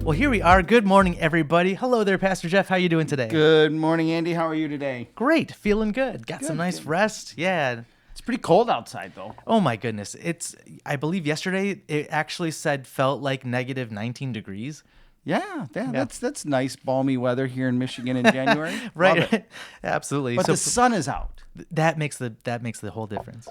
Well, here we are. Good morning, everybody. Hello there, Pastor Jeff. How you doing today? Good morning, Andy. How are you today? Great. Feeling good. Got some nice good. rest. Yeah. It's pretty cold outside, though. Oh, my goodness. I believe yesterday it actually felt like negative 19 degrees. Yeah. That's nice, balmy weather here in Michigan in January. Right. Love it. Absolutely. But the sun is out. That makes the whole difference.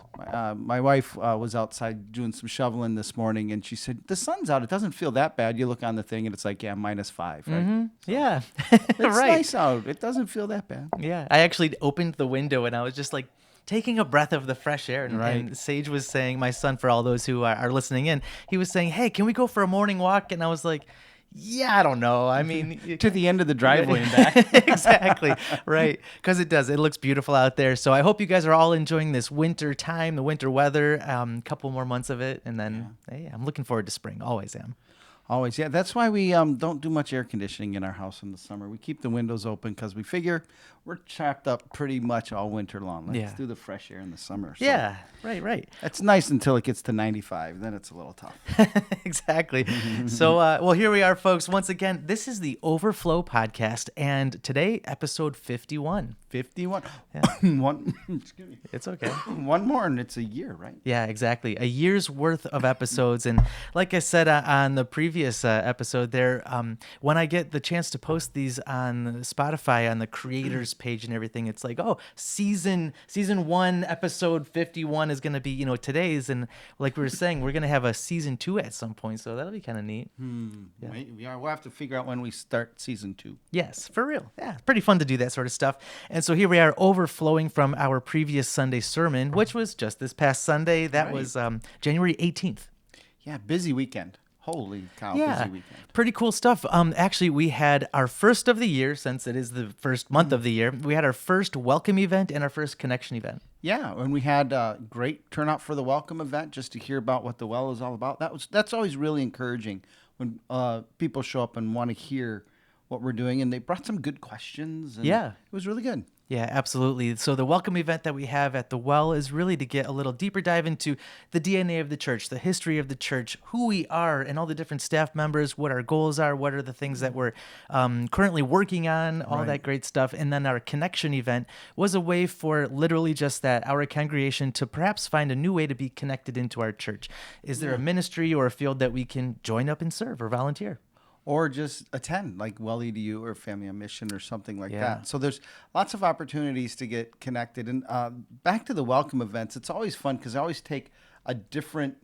My wife was outside doing some shoveling this morning, and she said, the sun's out. It doesn't feel that bad. You look on the thing, and it's like, -5, right? Mm-hmm. Yeah. It's right. nice out. It doesn't feel that bad. Yeah. I actually opened the window, and I was just like taking a breath of the fresh air. And, Right. and Sage was saying, my son, for all those who are listening in, he was saying, hey, can we go for a morning walk? And I was like, yeah, I don't know. I mean, To the end of the driveway and back. Exactly. Right. Because it does. It looks beautiful out there. So I hope you guys are all enjoying this winter time, the winter weather, couple more months of it. And then, hey, I'm looking forward to spring. Always am. Always, yeah. That's why we don't do much air conditioning in our house in the summer. We keep the windows open because we figure we're chapped up pretty much all winter long. Let's do the fresh air in the summer. So Yeah, right. it's nice until it gets to 95. Then it's a little tough. Exactly. So, well, here we are, folks. Once again, this is the Overflow podcast, and today, episode 51. 51. Yeah. Excuse me. It's okay. One more, and it's a year, right? Yeah, exactly. A year's worth of episodes. And like I said on the previous episode there, when I get the chance to post these on Spotify, on the creators page and everything, it's like, oh, season 1, episode 51 is going to be, today's. And like we were saying, we're going to have a season 2 at some point. So that'll be kind of neat. Yeah. We'll have to figure out when we start season 2. Yes, for real. Yeah, it's pretty fun to do that sort of stuff. And so here we are, overflowing from our previous Sunday sermon, which was just this past Sunday. That was January 18th. Yeah, busy weekend. Holy cow, Yeah, busy weekend. pretty cool stuff. Actually, we had our first of the year, since it is the first month of the year. We had our first welcome event and our first connection event. Yeah, and we had a great turnout for the welcome event just to hear about what the well is all about. That's always really encouraging when people show up and want to hear what we're doing, and they brought some good questions. And Yeah. it was really good. Yeah, absolutely. So the welcome event that we have at the well is really to get a little deeper dive into the DNA of the church, the history of the church, who we are, and all the different staff members, what our goals are, what are the things that we're currently working on, all that great stuff. And then our connection event was a way for literally just that, our congregation to perhaps find a new way to be connected into our church. Is there a ministry or a field that we can join up and serve or volunteer? Or just attend, like Well EDU or Family on Mission or something like Yeah. that. So there's lots of opportunities to get connected. And back to the welcome events, it's always fun because I always take a different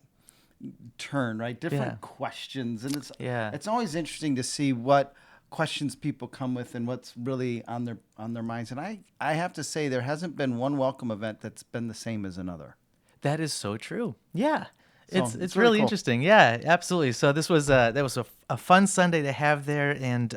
turn, right? Different questions. And it's always interesting to see what questions people come with and what's really on their minds. And I have to say there hasn't been one welcome event that's been the same as another. That is so true. Yeah. So, It's really really cool. interesting. Yeah, absolutely. So this was that was a fun Sunday to have there, and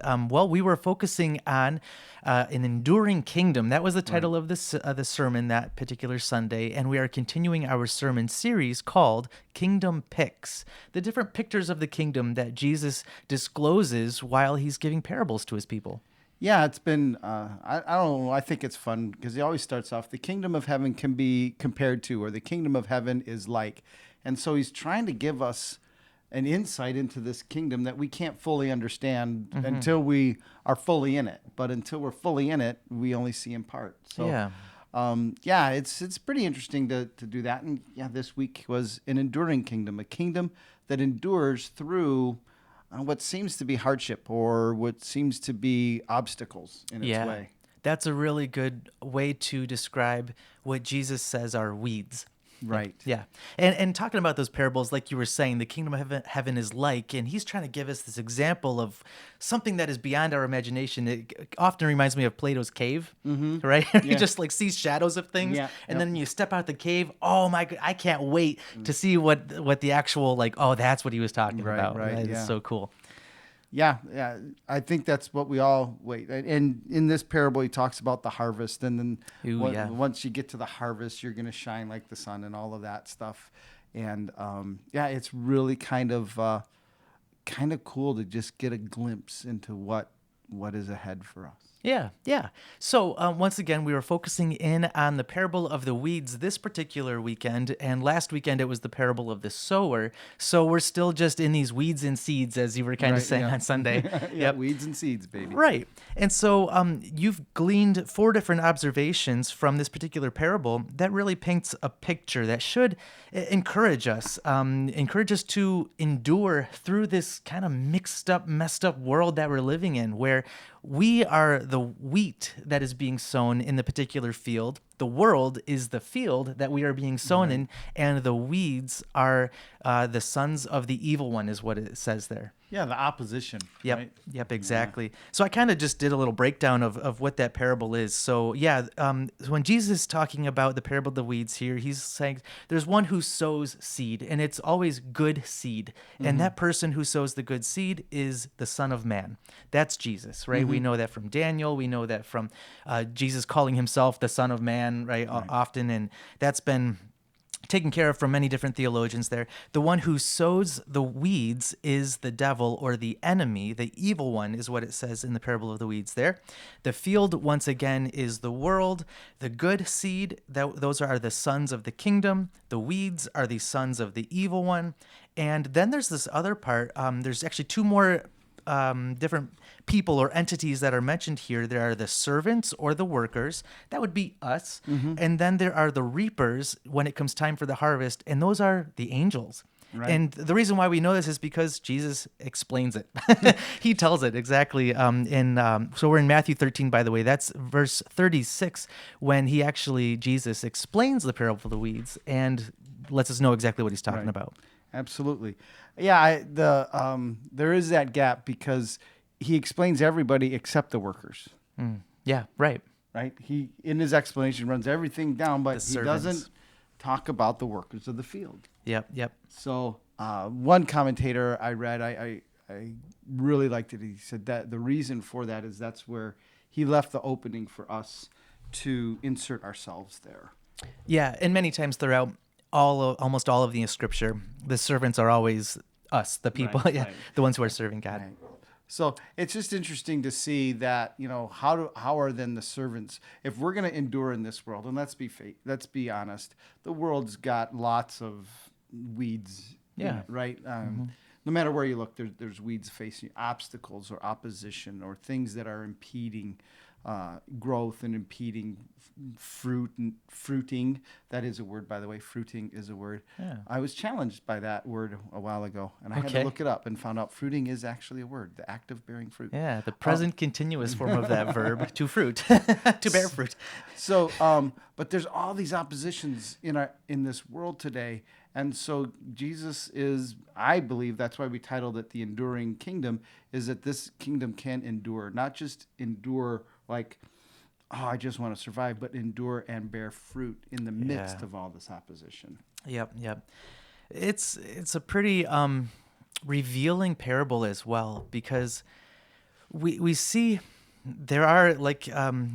we were focusing on an enduring kingdom. That was the title of the sermon that particular Sunday, and we are continuing our sermon series called Kingdom Picks, the different pictures of the kingdom that Jesus discloses while he's giving parables to his people. Yeah, it's been, I don't know, I think it's fun because he always starts off, the kingdom of heaven can be compared to, or the kingdom of heaven is like. And so he's trying to give us an insight into this kingdom that we can't fully understand until we are fully in it. But until we're fully in it, we only see in part. So, it's pretty interesting to do that. And this week was an enduring kingdom, a kingdom that endures through what seems to be hardship or what seems to be obstacles in its way. That's a really good way to describe what Jesus says are weeds. Right. Yeah. And talking about those parables, like you were saying, the kingdom of heaven is like, and he's trying to give us this example of something that is beyond our imagination. It often reminds me of Plato's cave, right? You just like see shadows of things. Yeah. And then you step out the cave. Oh my God, I can't wait to see what the actual, like, oh, that's what he was talking about. Right. It's so cool. Yeah. I think that's what we all wait. And in this parable, he talks about the harvest. And then once you get to the harvest, you're going to shine like the sun and all of that stuff. And it's really kind of cool to just get a glimpse into what is ahead for us. Yeah, yeah. So once again, we were focusing in on the parable of the weeds this particular weekend, and last weekend it was the parable of the sower. So we're still just in these weeds and seeds, as you were kind of Right? saying Yeah. on Sunday. Yeah. Yep. Weeds and seeds, baby. Right. And so you've gleaned four different observations from this particular parable that really paints a picture that should encourage us to endure through this kind of mixed up, messed up world that we're living in, where we are the wheat that is being sown in the particular field. The world is the field that we are being sown in, and the weeds are the sons of the evil one, is what it says there. Yeah, the opposition. Yep. Right? Yep. Exactly. So I kind of just did a little breakdown of what that parable is. So yeah, when Jesus is talking about the parable of the weeds here, he's saying there's one who sows seed, and it's always good seed. And that person who sows the good seed is the Son of Man. That's Jesus, right? We know that from Daniel. We know that from Jesus calling himself the Son of Man, right? Often, and that's been taken care of from many different theologians there. The one who sows the weeds is the devil, or the enemy. The evil one is what it says in the parable of the weeds there. The field, once again, is the world. The good seed, those are the sons of the kingdom. The weeds are the sons of the evil one. And then there's this other part. There's actually two more different people or entities that are mentioned here. There are the servants or the workers. That would be us. And then there are the reapers when it comes time for the harvest. And those are the angels. Right. And the reason why we know this is because Jesus explains it. He tells it exactly. So we're in Matthew 13, by the way. That's verse 36, when Jesus explains the parable of the weeds and lets us know exactly what he's talking Right. about. Absolutely. Yeah, there is that gap because he explains everybody except the workers. Yeah, right. Right? He, in his explanation, runs everything down, but The he servants. doesn't talk about the workers of the field. Yep. So one commentator I read, I really liked it. He said that the reason for that is that's where he left the opening for us to insert ourselves there. Yeah, and many times throughout almost all of the scripture, the servants are always us, the people, Right, yeah, right. the ones who are serving God. Right. So it's just interesting to see that, how are then the servants, if we're going to endure in this world, and let's be honest, the world's got lots of weeds, in Yeah. it, right? No matter where you look, there's weeds facing obstacles or opposition or things that are impeding growth and impeding fruiting. That is a word, by the way. Fruiting is a word. Yeah. I was challenged by that word a while ago, and I had Okay. to look it up and found out fruiting is actually a word, the act of bearing fruit. Yeah, the present continuous form of that verb, to fruit, to bear fruit. So, but there's all these oppositions in this world today, and so Jesus is, I believe, that's why we titled it "The Enduring Kingdom," is that this kingdom can endure, not just endure like, oh, I just want to survive, but endure and bear fruit in the midst Yeah. of all this opposition. Yep. It's a pretty revealing parable as well, because we see there are, like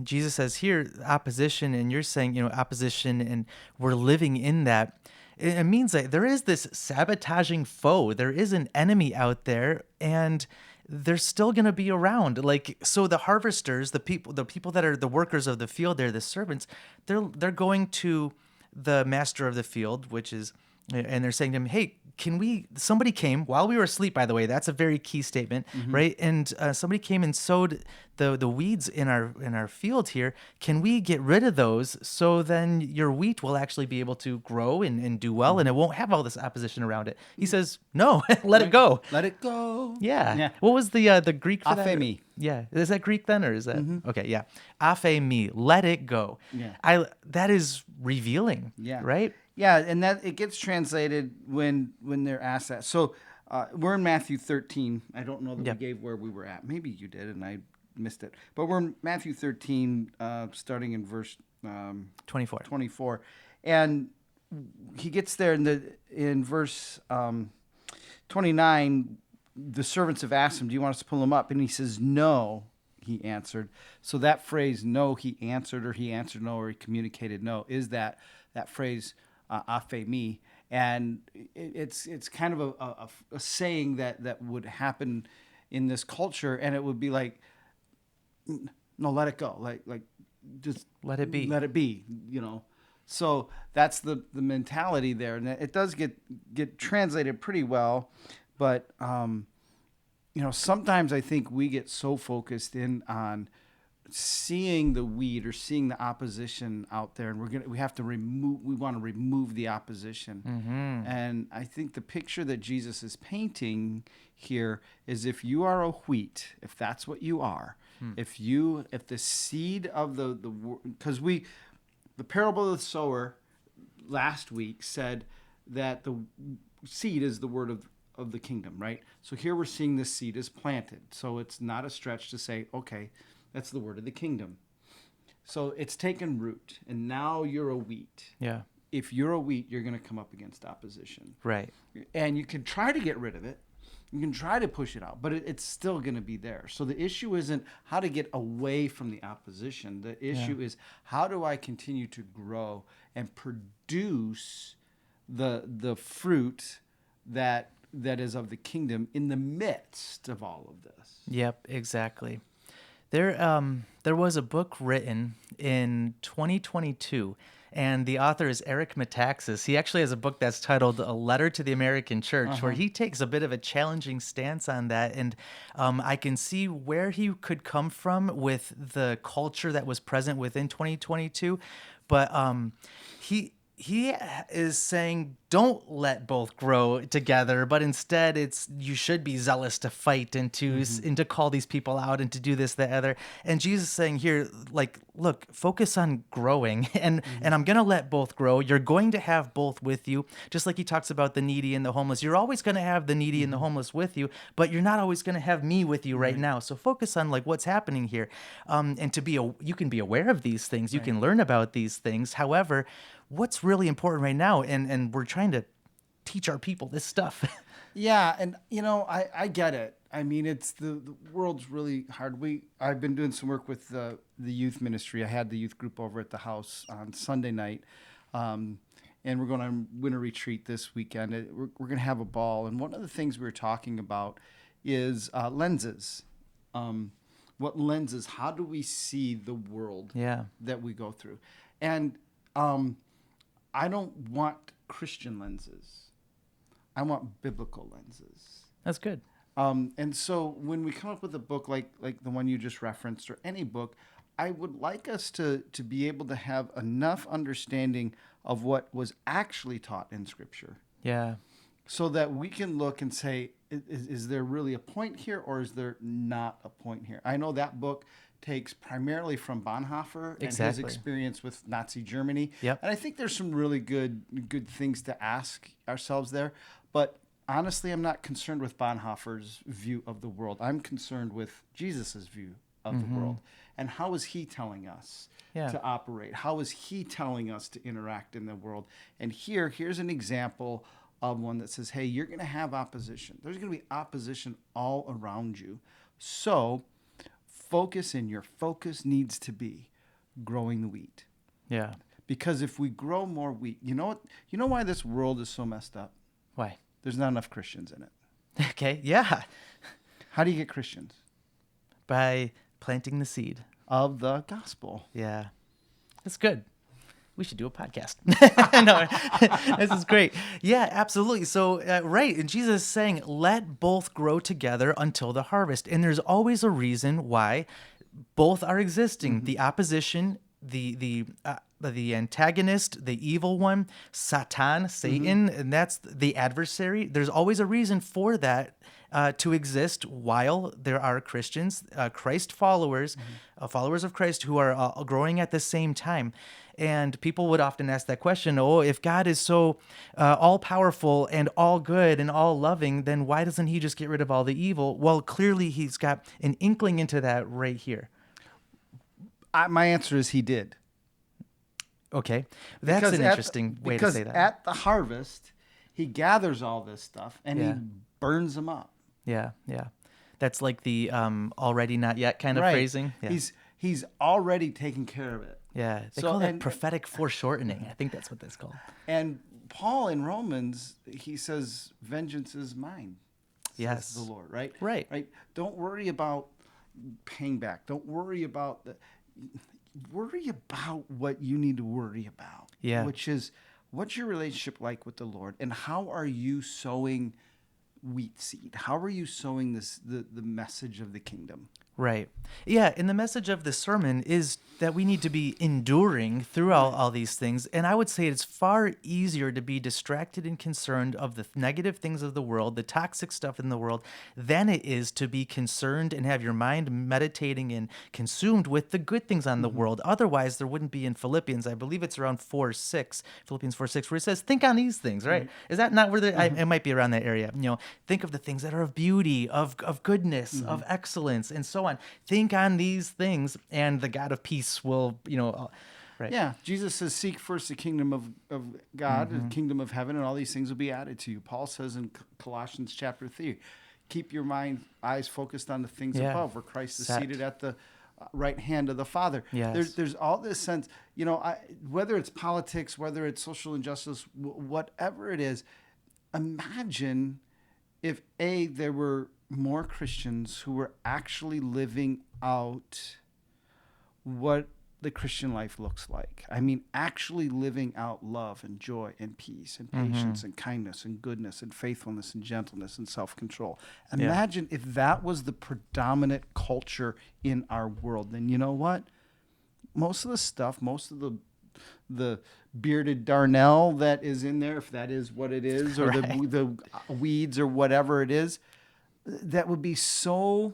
Jesus says here, opposition, and you're saying, opposition, and we're living in that. It means that there is this sabotaging foe. There is an enemy out there, and they're still going to be around. Like, so the harvesters, the people that are the workers of the field, they're the servants. They're going to the master of the field, and they're saying to him, "Hey, somebody came while we were asleep, by the way." That's a very key statement, right? And somebody came and sowed the weeds in our field here. Can we get rid of those so then your wheat will actually be able to grow and do well, and it won't have all this opposition around it? He says, "No, let it go." Let it go. Yeah. What was the Greek for that? Aphemi. Yeah. Is that Greek then, or is that okay? Yeah. Aphemi. Let it go. Yeah. That is revealing. Yeah. Right. Yeah, and that it gets translated when they're asked that. So we're in Matthew 13. I don't know that Yep. we gave where we were at. Maybe you did, and I missed it. But we're in Matthew 13, starting in verse 24. 24, and he gets there in verse 29. The servants have asked him, "Do you want us to pull him up?" And he says, "No." He answered. So that phrase, "No," he answered, or he answered no, or he communicated no, is that phrase. Afe me, and it's kind of a saying that would happen in this culture, and it would be like, No, let it go. Like just Let it be. Let it be. So that's the mentality there, and it does get translated pretty well, but sometimes I think we get so focused in on seeing the weed or seeing the opposition out there, and we want to remove the opposition. And I think the picture that Jesus is painting here is, if you are a wheat, if that's what you are, if the seed of because the parable of the sower last week said that the seed is the word of the kingdom, right? So here we're seeing this seed is planted. So it's not a stretch to say, okay, that's the word of the kingdom. So it's taken root, and now you're a wheat. Yeah. If you're a wheat, you're going to come up against opposition. Right. And you can try to get rid of it. You can try to push it out, but it's still going to be there. So the issue isn't how to get away from the opposition. The issue is, how do I continue to grow and produce the fruit that is of the kingdom in the midst of all of this? Yep, exactly. There was a book written in 2022, and the author is Eric Metaxas. He actually has a book that's titled A Letter to the American Church, where he takes a bit of a challenging stance on that. And I can see where he could come from with the culture that was present within 2022. But he is saying, don't let both grow together, but instead you should be zealous to fight and to call these people out and to do this, that, other. And Jesus is saying here, like, look, focus on growing, and I'm going to let both grow. You're going to have both with you. Just like he talks about the needy and the homeless. You're always going to have the needy and the homeless with you, but you're not always going to have me with you right now. So focus on like what's happening here. And you can be aware of these things. You can learn about these things. However, what's really important right now, and we're trying to teach our people this stuff. Yeah, and I get it. I mean, it's the world's really hard. I've been doing some work with the youth ministry. I had the youth group over at the house on Sunday night, and we're going on winter retreat this weekend. We're going to have a ball, and one of the things we were talking about is lenses. What lenses? How do we see the world that we go through? And I don't want Christian lenses. I want biblical lenses. That's good. And so when we come up with a book like the one you just referenced, or any book, I would like us to be able to have enough understanding of what was actually taught in Scripture. Yeah. So that we can look and say, is there really a point here, or is there not a point here? I know that book takes primarily from Bonhoeffer and his experience with Nazi Germany. Yep. And I think there's some really good things to ask ourselves there. But honestly, I'm not concerned with Bonhoeffer's view of the world. I'm concerned with Jesus's view of the world. And how is he telling us to operate? How is he telling us to interact in the world? And here's an example of one that says, hey, you're going to have opposition. There's going to be opposition all around you. So your focus needs to be growing the wheat. Yeah. Because if we grow more wheat, you know why this world is so messed up? Why? There's not enough Christians in it. Okay. Yeah. How do you get Christians? By planting the seed of the gospel. Yeah. That's good. We should do a podcast. No, this is great. Yeah, absolutely. So, right. And Jesus is saying, let both grow together until the harvest. And there's always a reason why both are existing. The opposition, the antagonist, the evil one, Satan, and that's the adversary. There's always a reason for that to exist while there are Christians, Christ followers, followers of Christ who are growing at the same time. And people would often ask that question, if God is so all-powerful and all good and all loving, then why doesn't he just get rid of all the evil? Well, clearly he's got an inkling into that right here. My answer is he did. Okay. That's an interesting way to say that. Because at the harvest, he gathers all this stuff and he burns them up. Yeah, yeah. That's like the already not yet kind of phrasing. Yeah. He's already taken care of it. Yeah, they call that prophetic foreshortening. I think that's what that's called. And Paul in Romans, he says, vengeance is mine, says the Lord, right? Right. Don't worry about paying back. Don't worry about worry about what you need to worry about, Yeah. which is what's your relationship like with the Lord, and how are you sowing wheat seed? How are you sowing the message of the kingdom? Right. Yeah. And the message of the sermon is that we need to be enduring through all these things. And I would say it's far easier to be distracted and concerned of the negative things of the world, the toxic stuff in the world, than it is to be concerned and have your mind meditating and consumed with the good things on the world. Otherwise, there wouldn't be in Philippians, I believe it's around 4:6, Philippians 4:6, where it says, think on these things, right? Is that not where it might be around that area? Think of the things that are of beauty, of goodness, of excellence, and so on. Think on these things, and the God of peace will, right. Yeah, Jesus says, seek first the kingdom of God, the kingdom of heaven, and all these things will be added to you. Paul says in Colossians chapter 3, keep your eyes focused on the things Yeah. above, where Christ is Set. seated at the right hand of the Father. Yes. There's all this sense, whether it's politics, whether it's social injustice, whatever it is, imagine if there were more Christians who were actually living out what the Christian life looks like. I mean, actually living out love and joy and peace and patience and kindness and goodness and faithfulness and gentleness and self-control. Imagine if that was the predominant culture in our world. Then you know what? Most of the stuff, most of the bearded darnell that is in there, if that is what it is, or the weeds or whatever it is, that would be so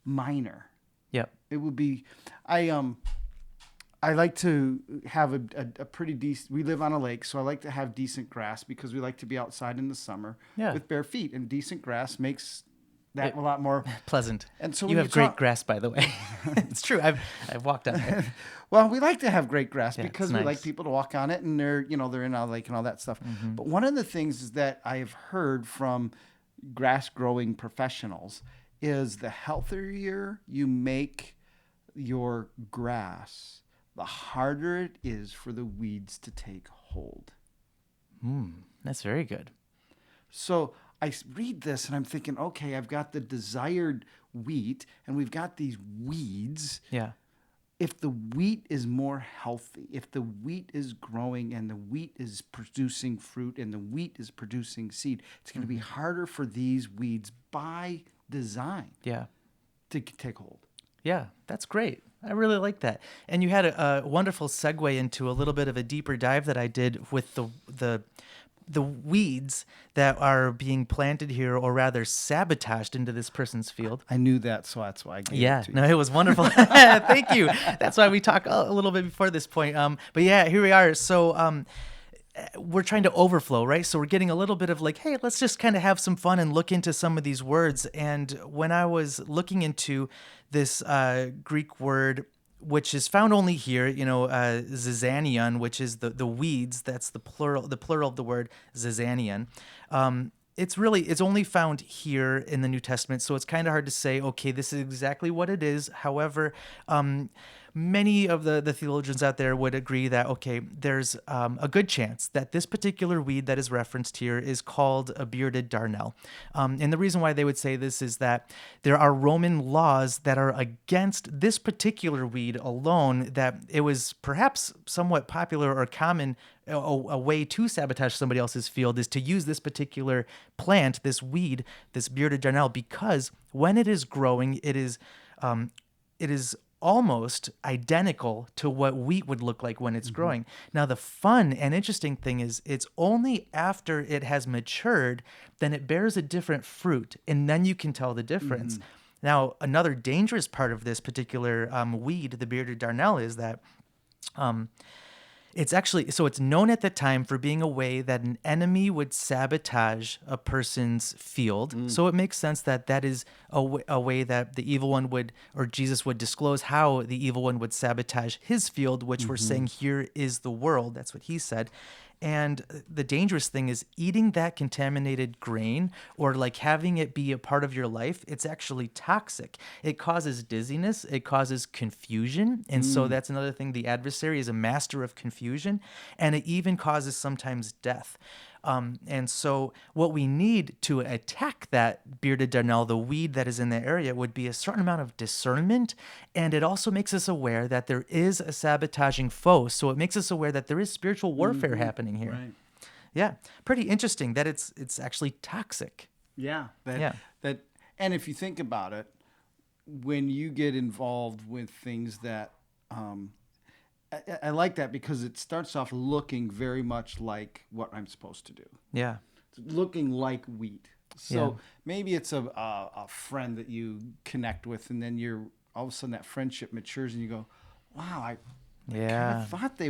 minor. Yep. It would be, I like to have a pretty decent, we live on a lake, so I like to have decent grass because we like to be outside in the summer with bare feet, and decent grass makes that a lot more pleasant. And so you have great grass, by the way. It's true. I've walked on it. Well, we like to have great grass Yeah, because it's we nice. like people to walk on it, and they're in our lake and all that stuff. But one of the things is that I have heard from grass growing professionals is the healthier you make your grass, the harder it is for the weeds to take hold. That's very good. So I read this and I'm thinking, okay, I've got the desired wheat and we've got these weeds. Yeah. If the wheat is more healthy, if the wheat is growing and the wheat is producing fruit and the wheat is producing seed, it's going to be harder for these weeds by design Yeah. to take hold. Yeah, that's great. I really like that. And you had a wonderful segue into a little bit of a deeper dive that I did with the weeds that are being planted here, or rather sabotaged into this person's field. I knew that, so that's why I gave it to you. No, it was wonderful. Thank you. That's why we talked a little bit before this point. But yeah, here we are. So we're trying to overflow, right? So we're getting a little bit of like, hey, let's just kind of have some fun and look into some of these words. And when I was looking into this Greek word, which is found only here, zizanion, which is the weeds. That's the plural of the word zizanion. It's only found here in the New Testament, so it's kind of hard to say, okay, this is exactly what it is. However, many of the theologians out there would agree that, okay, there's a good chance that this particular weed that is referenced here is called a bearded darnel. And the reason why they would say this is that there are Roman laws that are against this particular weed alone, that it was perhaps somewhat popular or common. A way to sabotage somebody else's field is to use this particular plant, this weed, this bearded darnel, because when it is growing, it is almost identical to what wheat would look like when it's growing. Now, the fun and interesting thing is it's only after it has matured, then it bears a different fruit, and then you can tell the difference. Now, another dangerous part of this particular weed, the bearded darnel, is that it's known at the time for being a way that an enemy would sabotage a person's field. So it makes sense that is a way that the evil one would, or Jesus would disclose how the evil one would sabotage his field, which we're saying here is the world. That's what he said. And the dangerous thing is eating that contaminated grain, or like having it be a part of your life. It's actually toxic. It causes dizziness. It causes confusion. And so that's another thing. The adversary is a master of confusion, and it even causes sometimes death. And so what we need to attack that bearded darnel, the weed that is in the area, would be a certain amount of discernment. And it also makes us aware that there is a sabotaging foe. So it makes us aware that there is spiritual warfare happening here. Right. Yeah. Pretty interesting that it's actually toxic. Yeah. Yeah. And if you think about it, when you get involved with things that, I like that because it starts off looking very much like what I'm supposed to do. Yeah. It's looking like wheat. So Yeah. maybe it's a friend that you connect with, and then you're all of a sudden that friendship matures, and you go, "Wow, I kind Yeah. of thought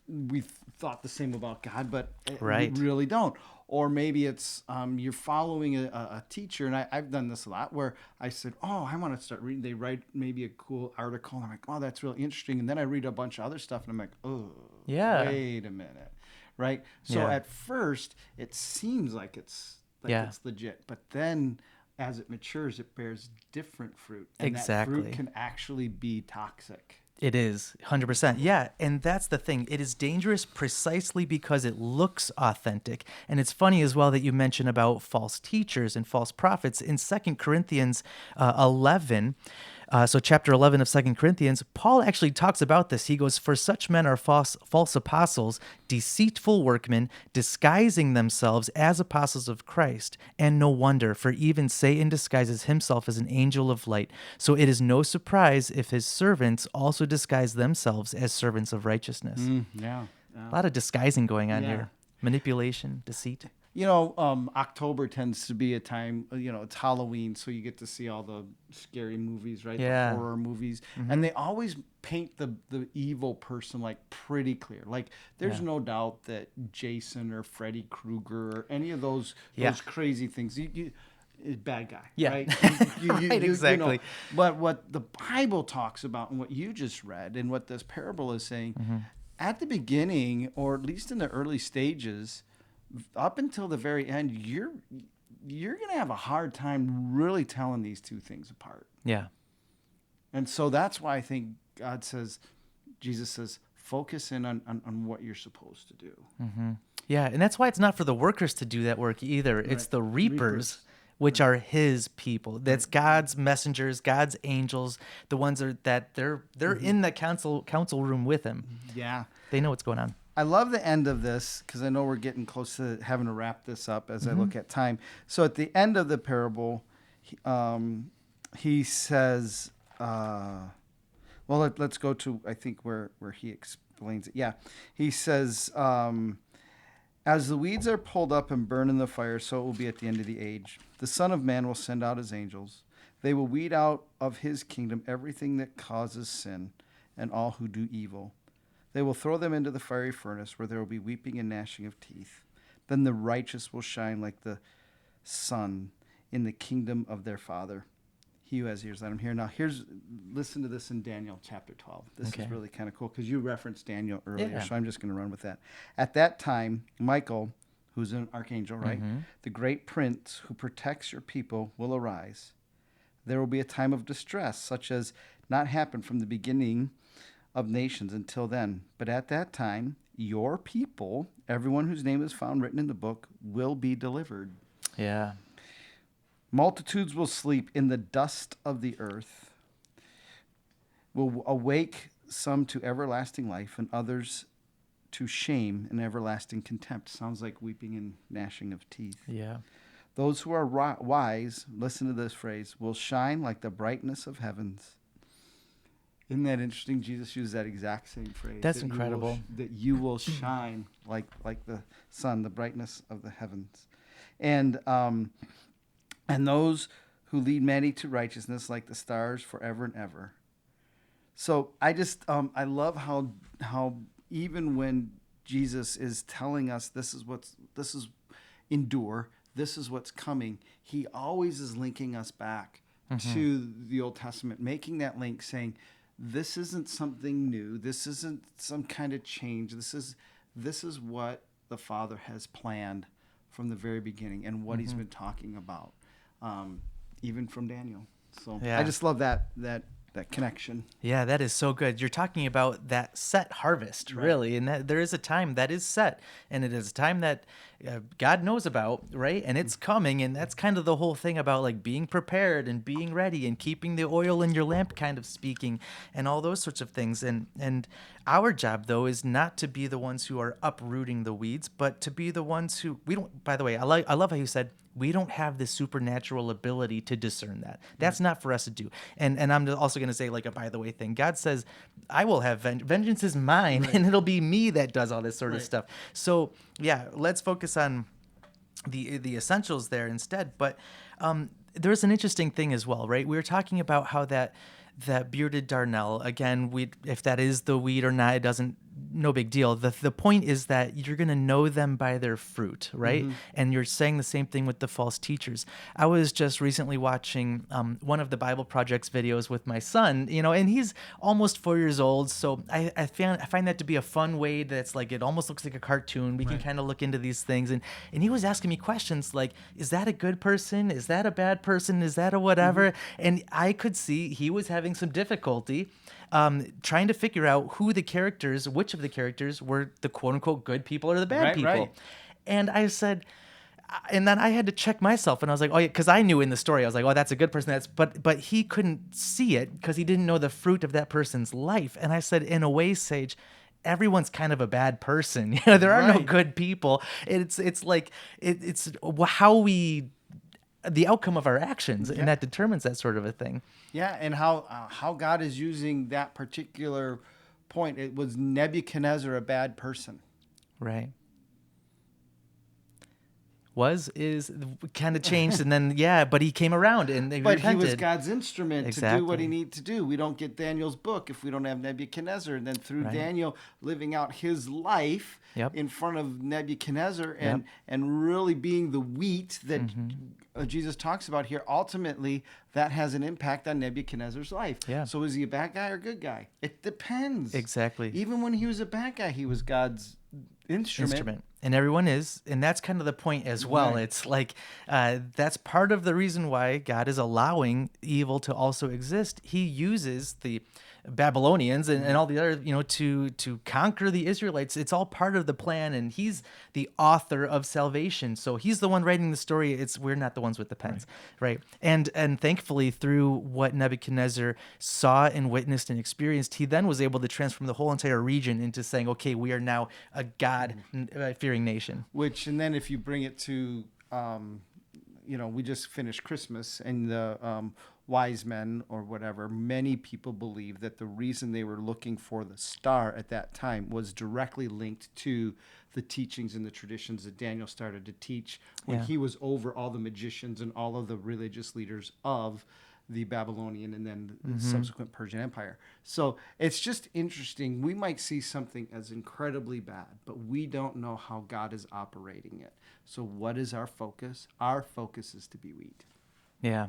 we thought the same about God, but Right. we really don't." Or maybe it's you're following a teacher, and I've done this a lot where I said, "Oh, I want to start reading." They write maybe a cool article, and I'm like, "Oh, that's really interesting." And then I read a bunch of other stuff, and I'm like, "Oh, Yeah. wait a minute." Right? So Yeah. at first, it seems like it's Yeah. it's legit, but then as it matures, it bears different fruit, and that Exactly. fruit can actually be toxic. It is 100%. Yeah. And that's the thing. It is dangerous precisely because it looks authentic. And it's funny as well that you mention about false teachers and false prophets. In 2 Corinthians 11, so chapter 11 of 2 Corinthians, Paul actually talks about this. He goes, "For such men are false apostles, deceitful workmen, disguising themselves as apostles of Christ. And no wonder, for even Satan disguises himself as an angel of light. So it is no surprise if his servants also disguise themselves as servants of righteousness." Yeah. A lot of disguising going on Yeah. here. Manipulation, deceit. October tends to be a time, it's Halloween, so you get to see all the scary movies, right? Yeah. The horror movies. And they always paint the evil person like pretty clear. Like there's no doubt that Jason or Freddy Krueger or any of those crazy things, is bad guy, Yeah. right? Right, exactly. But what the Bible talks about and what you just read and what this parable is saying, at the beginning, or at least in the early stages, up until the very end, you're going to have a hard time really telling these two things apart. Yeah. And so that's why I think Jesus says, focus in on what you're supposed to do. Yeah. And that's why it's not for the workers to do that work either. It's Right. the reapers, which are his people. That's God's messengers, God's angels, the ones that they're in the council room with him. Yeah. They know what's going on. I love the end of this because I know we're getting close to having to wrap this up as I look at time. So at the end of the parable, he says, let's go to, I think, where he explains it. Yeah. He says, as the weeds are pulled up and burned in the fire, so it will be at the end of the age. The Son of Man will send out his angels. They will weed out of his kingdom everything that causes sin and all who do evil. They will throw them into the fiery furnace where there will be weeping and gnashing of teeth. Then the righteous will shine like the sun in the kingdom of their Father. He who has ears, let him hear. Now, listen to this in Daniel chapter 12. This is really kind of cool because you referenced Daniel earlier, so I'm just going to run with that. At that time, Michael, who's an archangel, right? The great prince who protects your people will arise. There will be a time of distress, such as not happened from the beginning of nations until then. But at that time, your people, everyone whose name is found written in the book, will be delivered. Yeah. Multitudes will sleep in the dust of the earth, will awake some to everlasting life and others to shame and everlasting contempt. Sounds like weeping and gnashing of teeth. Yeah. Those who are wise, listen to this phrase, will shine like the brightness of heavens. Isn't that interesting? Jesus used that exact same phrase. That's incredible. That you will shine like the sun, the brightness of the heavens. And those who lead many to righteousness like the stars forever and ever. So I just, I love how even when Jesus is telling us this is endure, this is what's coming, he always is linking us back to the Old Testament, making that link, saying, this isn't something new. This isn't some kind of change. This is what the Father has planned from the very beginning and what he's been talking about, even from Daniel. So Yeah. I just love that that connection. Yeah, that is so good. You're talking about that set harvest, really, and that there is a time that is set, and it is a time that God knows about, right? And it's coming, and that's kind of the whole thing about like being prepared and being ready and keeping the oil in your lamp, kind of speaking, and all those sorts of things. And our job though is not to be the ones who are uprooting the weeds, but to be the ones who we don't. By the way, I love how you said, we don't have the supernatural ability to discern that. That's not for us to do. And I'm also going to say like a by the way thing. God says, I will have vengeance is mine, and it'll be me that does all this sort of stuff. So yeah, let's focus on the essentials there instead. But there's an interesting thing as well, right? We were talking about how that bearded darnel, again, if that is the weed or not, it doesn't, no big deal. The point is that you're going to know them by their fruit, right? And you're saying the same thing with the false teachers. I was just recently watching one of the Bible Project's videos with my son, and he's almost 4 years old. So I find that to be a fun way that's like, it almost looks like a cartoon. We can kind of look into these things. And he was asking me questions like, is that a good person? Is that a bad person? Is that a whatever? And I could see he was having some difficulty trying to figure out which of the characters were the quote unquote good people or the bad people. Right. And I said, and then I had to check myself, and I was like, oh yeah, because I knew in the story, I was like, oh, that's a good person. But he couldn't see it because he didn't know the fruit of that person's life. And I said, in a way, Sage, everyone's kind of a bad person. There are no good people. It's like it's how we, the outcome of our actions, and that determines that sort of a thing. Yeah, and how God is using that particular point. It was Nebuchadnezzar a bad person? Right. Is kind of changed, and then but he came around and they repented. He was God's instrument to do what he needed to do. We don't get Daniel's book if we don't have Nebuchadnezzar, and then through Daniel living out his life in front of Nebuchadnezzar and really being the wheat that Jesus talks about here. Ultimately, that has an impact on Nebuchadnezzar's life. Yeah. So is he a bad guy or a good guy? It depends. Exactly. Even when he was a bad guy, he was God's instrument. And everyone is, and that's kind of the point as well. It's like that's part of the reason why God is allowing evil to also exist. He uses the Babylonians and all the other, to conquer the Israelites. It's all part of the plan, and he's the author of salvation. So he's the one writing the story. We're not the ones with the pens, right? And thankfully, through what Nebuchadnezzar saw and witnessed and experienced, he then was able to transform the whole entire region into saying, okay, we are now a God-fearing nation. And then if you bring it to, we just finished Christmas, and the wise men or whatever, many people believe that the reason they were looking for the star at that time was directly linked to the teachings and the traditions that Daniel started to teach when he was over all the magicians and all of the religious leaders of the Babylonian and then the subsequent Persian Empire. So it's just interesting. We might see something as incredibly bad, but we don't know how God is operating it. So what is our focus? Our focus is to be wheat. Yeah.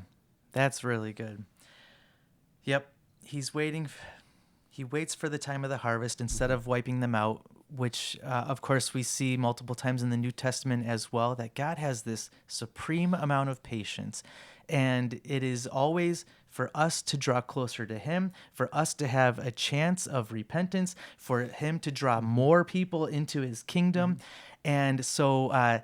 That's really good. Yep. He waits for the time of the harvest instead of wiping them out, which, of course, we see multiple times in the New Testament as well, that God has this supreme amount of patience. And it is always for us to draw closer to him, for us to have a chance of repentance, for him to draw more people into his kingdom. And so,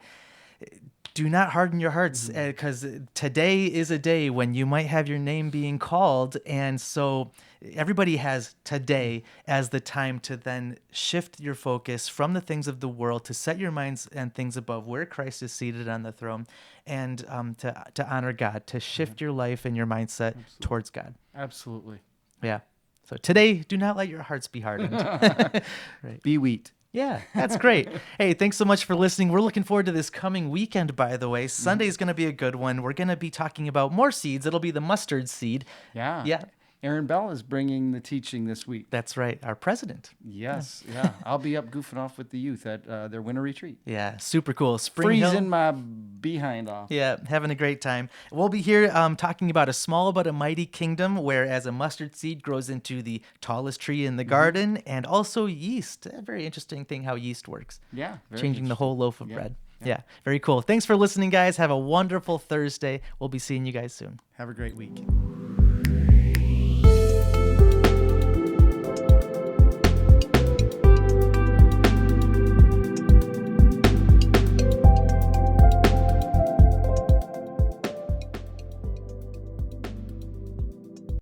do not harden your hearts, because today is a day when you might have your name being called. And so everybody has today as the time to then shift your focus from the things of the world to set your minds on things above where Christ is seated on the throne, and to honor God, to shift your life and your mindset towards God. Absolutely. Yeah. So today, do not let your hearts be hardened. Right. Be wheat. Yeah, that's great. Hey, thanks so much for listening. We're looking forward to this coming weekend, by the way. Sunday's going to be a good one. We're going to be talking about more seeds. It'll be the mustard seed. Yeah. Yeah. Aaron Bell is bringing the teaching this week. That's right. Our president. Yes. Yeah. I'll be up goofing off with the youth at their winter retreat. Yeah. Super cool. Freezing my behind off. Yeah. Having a great time. We'll be here talking about a small but a mighty kingdom, whereas a mustard seed grows into the tallest tree in the garden, and also yeast. A very interesting thing how yeast works. Yeah. Changing the whole loaf of bread. Yeah. Very cool. Thanks for listening, guys. Have a wonderful Thursday. We'll be seeing you guys soon. Have a great week.